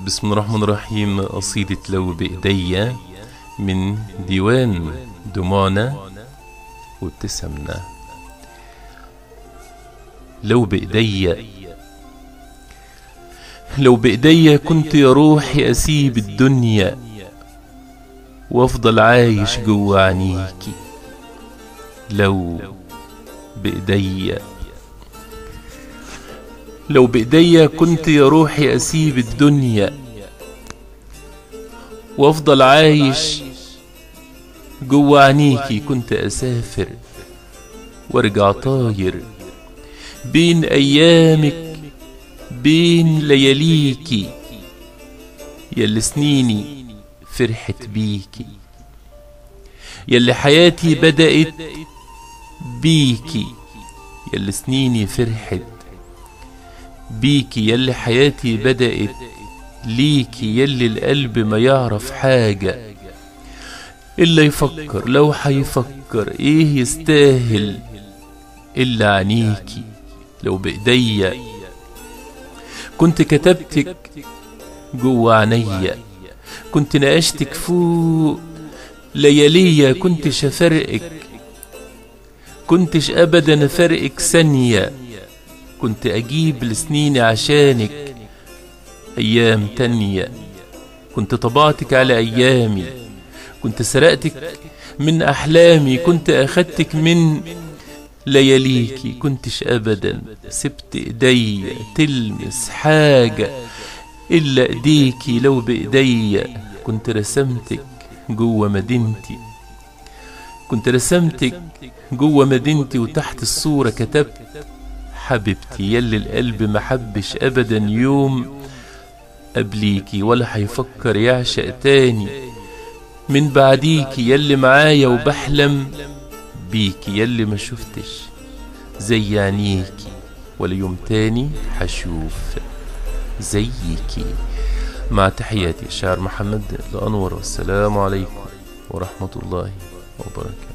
بسم الله الرحمن الرحيم. قصيدة لو بإيديا من ديوان دموعنا وابتسامنا. لو بإيديا كنت يا روحي أسيب الدنيا وأفضل عايش جوا عينيكي. لو بإيديا كنت يا روحي أسيب الدنيا وأفضل عايش جوا عينيكي. كنت أسافر وارجع طاير بين أيامك بين لياليكي، ياللي سنيني فرحت بيكي، ياللي حياتي بدأت بيكي، ياللي سنيني فرحت بيكي، ياللي حياتي بدأت ليكي، ياللي القلب ما يعرف حاجة إلا يفكر. لو حيفكر إيه يستاهل إلا عينيكي. لو بإيديا كنت كتبتك جوا عينيا، كنت ناقشتك فوق لياليا، كنتش أفرقك، كنتش أبدا أفرقك ثانية، كنت أجيب لسنيني عشانك أيام تانية، كنت طبعتك على أيامي، كنت سرقتك من أحلامي، كنت أخدتك من لياليكي، كنتش أبدا سبت إيدي تلمس حاجة إلا إيديكي. لو بإيديا كنت رسمتك جوا مدينتي، كنت رسمتك جوا مدينتي، وتحت الصورة كتبت حبيبتي، يلي القلب محبش أبدا يوم قبليكي ولا حيفكر يعشق تاني من بعديكي، يلي معايا وبحلم بيكي، يلي ما شفتش زي عينيكي ولا يوم تاني حشوف زيكي. مع تحياتي الشاعر محمد الأنور، والسلام عليكم ورحمة الله وبركاته.